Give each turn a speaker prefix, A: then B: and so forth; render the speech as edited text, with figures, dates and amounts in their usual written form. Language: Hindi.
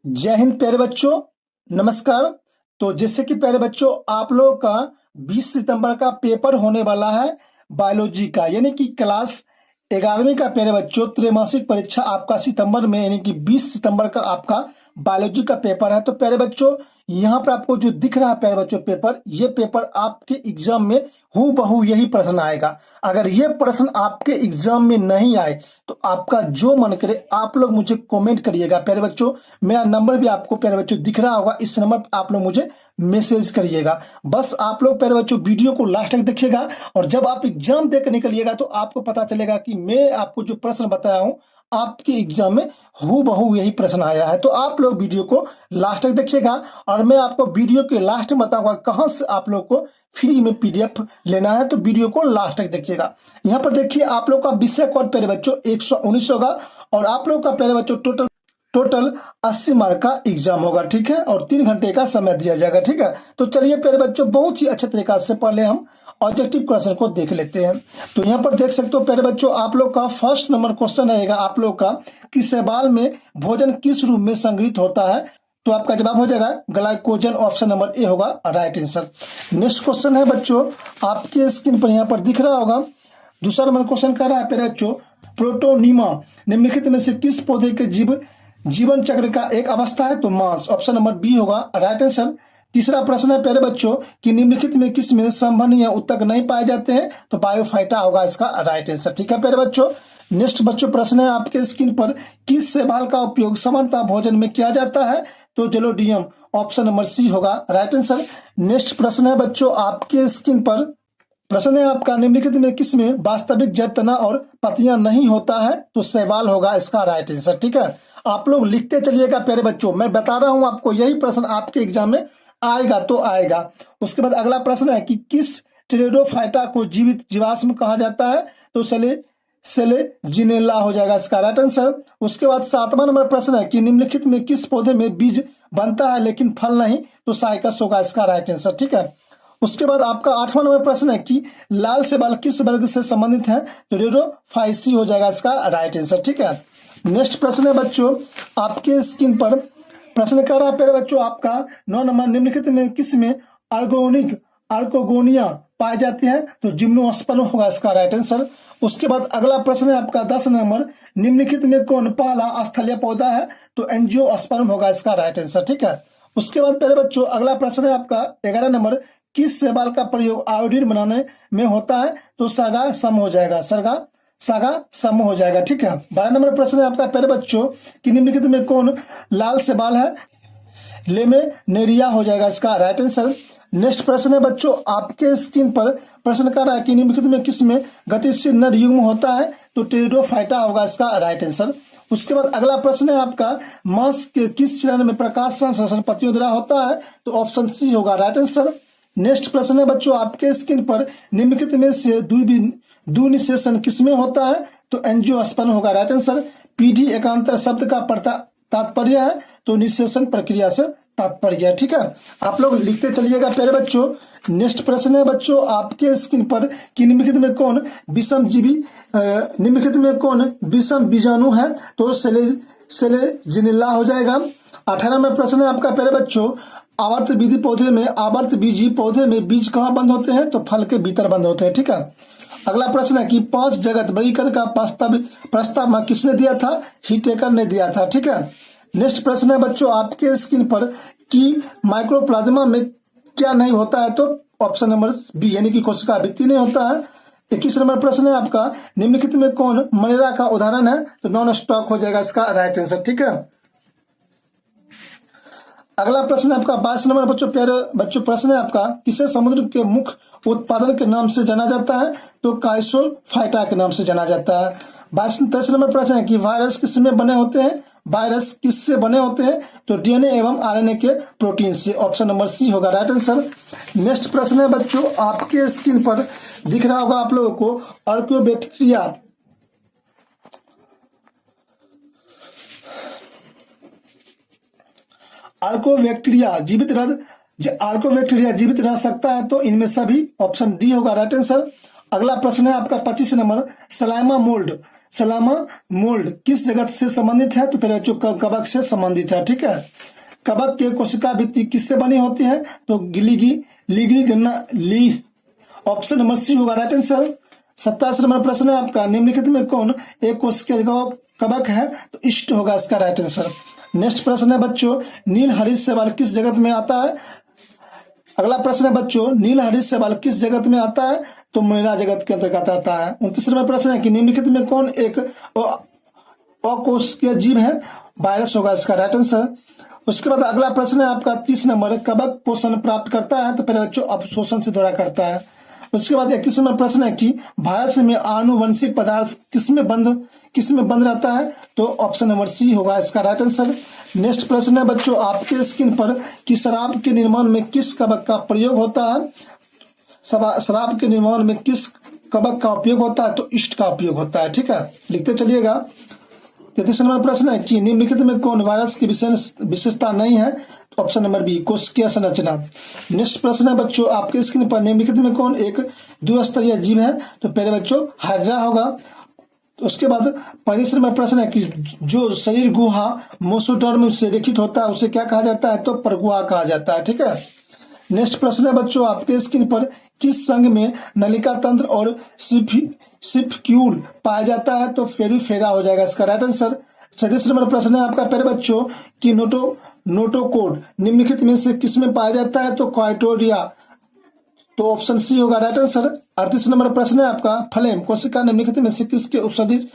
A: जय हिंद प्यारे बच्चों, नमस्कार। तो जैसे कि प्यारे बच्चों, आप लोगों का 20 सितंबर का पेपर होने वाला है बायोलॉजी का, यानी कि क्लास 11वीं का। प्यारे बच्चों, त्रैमासिक परीक्षा आपका सितंबर में, यानी कि 20 सितंबर का आपका बायोलॉजी का पेपर है। तो प्यारे बच्चों, यहाँ पर आपको जो दिख रहा है प्यारे बच्चों पेपर, ये पेपर आपके एग्जाम में हूबहू यही प्रश्न आएगा। अगर ये प्रश्न आपके एग्जाम में नहीं आए तो आपका जो मन करे आप लोग मुझे कमेंट करिएगा प्यारे बच्चों। मेरा नंबर भी आपको प्यारे बच्चों दिख रहा होगा, इस नंबर पर आप लोग मुझे मैसेज करिएगा। बस आप लोग प्यारे बच्चों वीडियो को लास्ट तक देखिएगा, और जब आप एग्जाम देकर निकलिएगा तो आपको पता चलेगा कि मैं आपको जो प्रश्न बताया हूं आपके एग्जाम में हूबहू यही प्रश्न आया है। तो आप लोग वीडियो को लास्ट तक देखिएगा, और मैं आपको वीडियो के लास्ट में बताऊंगा कहां से आप लोग को फ्री में पीडीएफ लेना है। तो वीडियो को लास्ट तक देखिएगा। यहाँ पर देखिए, आप लोग का विषय कोड प्यारे बच्चों 119 होगा, और आप लोग का प्यारे बच्चों टोटल 80 मार्क का एग्जाम होगा, ठीक है। और 3 घंटे का समय दिया जाएगा, ठीक है। तो चलिए प्यारे बच्चों, बहुत ही अच्छे तरीके से पहले हम ऑब्जेक्टिव क्वेश्चन को देख लेते हैं। तो यहाँ पर देख सकते हो प्यारे बच्चों, आप लोग का फर्स्ट नंबर क्वेश्चन रहेगा आप लोग का कि शैवाल में भोजन किस रूप में संग्रहित होता है। तो आपका जवाब हो जाएगा ग्लाइकोजन, ऑप्शन नंबर ए होगा राइट आंसर। नेक्स्ट क्वेश्चन है बच्चों, आपके स्क्रीन पर यहाँ पर दिख रहा होगा। दूसरा नंबर क्वेश्चन कर रहा है प्यारे बच्चों, प्रोटोनीमा निम्नलिखित में से किस पौधे के जीवन चक्र का एक अवस्था है। तो मांस, ऑप्शन नंबर बी होगा राइट आंसर। तीसरा प्रश्न है प्यारे बच्चों कि निम्नलिखित में किस में संवहनी या उत्तक नहीं पाए जाते हैं। तो बायोफाइटा होगा इसका राइट आंसर, ठीक है प्यारे बच्चों। नेक्स्ट बच्चों प्रश्न है आपके स्क्रीन पर, किस शैवाल का उपयोग सामान्यतः भोजन में किया जाता है। तो जेलोडियम, ऑप्शन नंबर सी होगा राइट आंसर। नेक्स्ट प्रश्न है बच्चों आपके स्क्रीन पर, प्रश्न है आपका निम्नलिखित में किसमें वास्तविक जड़ तना और पत्तियां नहीं होता है। तो शैवाल होगा इसका राइट आंसर, ठीक है। आप लोग लिखते चलिएगा प्यारे बच्चों, मैं बता रहा हूं आपको यही प्रश्न आपके एग्जाम में आएगा तो आएगा। उसके बाद अगला प्रश्न है कि किस टेरिडोफाइटा को जीवित जीवाश्म कहा जाता है। तो सेलेजिनेला हो जाएगा इसका राइट आंसर। उसके बाद 7वां नंबर प्रश्न है कि निम्नलिखित में किस पौधे में बीज बनता है लेकिन फल नहीं। तो साइकस होगा इसका राइट आंसर, ठीक है। उसके बाद आपका 8वां नंबर प्रश्न है कि लाल शैवाल किस वर्ग से संबंधित है। तो रेडोफाइसी हो जाएगा इसका राइट आंसर, ठीक है। नेक्स्ट प्रश्न है बच्चों आपके स्क्रीन पर, प्रश्न कर रहा है प्यारे बच्चों आपका 9 नंबर, निम्नलिखित में किस में आर्कोगोनिया पाए जाते हैं। तो जिम्नोस्पर्म होगा इसका राइट आंसर। उसके बाद अगला प्रश्न है आपका 10 नंबर, निम्नलिखित में कौन पहला स्थलीय पौधा है। तो एंजियोस्पर्म होगा इसका राइट आंसर, ठीक है। उसके बाद प्यारे बच्चों अगला प्रश्न है आपका 11 नंबर, किस शैवाल का प्रयोग आयोडीन बनाने में होता है। तो सागा सम हो जाएगा, सागा सम हो जाएगा, ठीक है। 12 नंबर प्रश्न है आपका प्यारे बच्चों कि निम्नलिखित में कौन लाल शैवाल है। लेमेनेरिया हो जाएगा इसका राइट आंसर। नेक्स्ट प्रश्न है बच्चों आपके स्क्रीन पर, प्रश्न कर रहा है कि निम्नलिखित में किसमें गतिशील नर युग्म होता है। तो टेरिडोफाइटा होगा इसका राइट आंसर। उसके बाद अगला प्रश्न है आपका, मांस के किस चरण में प्रकाश संश्लेषण पत्तियों द्वारा होता है। तो ऑप्शन सी होगा राइट आंसर। नेक्स्ट प्रश्न है बच्चों आपके स्क्रीन पर, निम्नलिखित में से द्विनिषेचन किसमें होता है। तो एंजियोस्पर्म होगा राइट आंसर। पीढ़ी एकांतर शब्द का तात्पर्य है। तो निषेचन प्रक्रिया से तात्पर्य है, ठीक है। आप लोग लिखते चलिएगा प्यारे बच्चों। नेक्स्ट प्रश्न है बच्चों आपके स्क्रीन पर कि निम्नलिखित में कौन विषम बीजाणु है। तो सेलेजिनेला हो जाएगा। 18 में प्रश्न है आपका प्यारे बच्चों, आवर्त बीजी पौधे में बीज कहाँ बंद होते हैं। तो फल के भीतर बंद होते हैं, ठीक है। अगला प्रश्न है कि 5 जगत वर्गीकरण का प्रस्ताव किसने दिया था। हीटेकर ने दिया था, ठीक है। नेक्स्ट प्रश्न है बच्चों आपके स्क्रीन पर कि माइक्रोप्लाज्मा में क्या नहीं होता है। तो ऑप्शन नंबर बी यानी कि कोशिका भित्ति नहीं होता है। 21 नंबर प्रश्न है आपका, निम्नलिखित में कौन मलेरिया का उदाहरण है। तो नॉन स्टॉक हो जाएगा इसका राइट आंसर, ठीक है। अगला प्रश्न है आपका 22 नंबर बच्चों, प्यारे बच्चों प्रश्न है आपका, किसे समुद्र के मुख्य उत्पादन के नाम से जाना जाता है। तो काइसोफाइटा के नाम से जाना जाता है। 23 नंबर प्रश्न है कि वायरस किसमें बने होते हैं। वायरस किससे बने होते हैं। तो डीएनए एवं आरएनए के प्रोटीन से, ऑप्शन नंबर सी होगा राइट आंसर। नेक्स्ट प्रश्न है बच्चों आपके स्क्रीन पर दिख रहा होगा आप लोगों को, आर्कोबैक्टीरिया जीवित रह सकता है। तो इनमें सभी, ऑप्शन डी होगा राइट आंसर। अगला प्रश्न है आपका 25 नंबर, सलामा मोल्ड किस जगत से संबंधित है? तो पहले बच्चों कवक से संबंधित है। ठीक है, कवक के कोशिका भित्ति किससे बनी होती है? तो लीगी गन्ना ली। ऑप्शन नंबर सी होगा राइट आंसर। 27 नंबर प्रश्न है आपका, निम्नलिखित में कौन एक कोशिकीय कवक है? तो इष्ट होगा इसका राइट आंसर। नेक्स्ट प्रश्न है बच्चों, नील हरित शैवाल किस जगत में आता है? अगला प्रश्न है बच्चों, नील हरित शैवाल किस जगत में आता है? तो मृदा जगत के अंतर्गत आता है। 29 नंबर प्रश्न है कि निम्नलिखित में कौन एक अकोशिकीय जीव है? वायरस होगा इसका राइट आंसर। उसके बाद अगला प्रश्न है आपका 30 नंबर, कवक पोषण प्राप्त करता है? तो पहले बच्चों अवशोषण से द्वारा करता है। उसके बाद 31 नंबर प्रश्न है कि भारत में आनुवंशिक पदार्थ किसमें बंद रहता है? तो ऑप्शन नंबर सी होगा इसका राइट आंसर। नेक्स्ट प्रश्न है बच्चों, आपके स्क्रीन पर कि शराब के निर्माण में किस कवक का प्रयोग होता है? शराब के निर्माण में किस कवक का उपयोग होता है? तो ईस्ट का उपयोग होता है। ठीक है, लिखते चलिएगा। 33 नंबर प्रश्न है कि निम्नलिखित में कौन वायरस की विशेषता नहीं है? ऑप्शन नंबर बी कोशिकीय संरचना। नेक्स्ट प्रश्न है बच्चों, आपके स्क्रीन पर निम्नलिखित में कौन एक द्विस्तरीय जीव है? तो पहले बच्चों हाइड्रा होगा। उसके बाद 35 नंबर प्रश्न है कि जो शरीर गुहा मोसोडर्म से रेखित होता है उसे क्या कहा जाता है? तो परगुहा कहा जाता है। ठीक है, नेक्स्ट प्रश्न है बच्चों, आपके स्क्रीन पर किस संघ में नलिका तंत्र और सिफक्यूल पाया जाता है? तो फेरीफेरा हो जाएगा इसका राइट आंसर। 37 नंबर प्रश्न है आपका प्यारे बच्चों कि नोटोकोड निम्नलिखित में से किसमें पाया जाता है? तो क्वाइटोरिया, तो ऑप्शन सी होगा राइट आंसर। 38 नंबर प्रश्न है आपका, फ्लेम कोशिका निम्नलिखित में से किसके उपसर्जित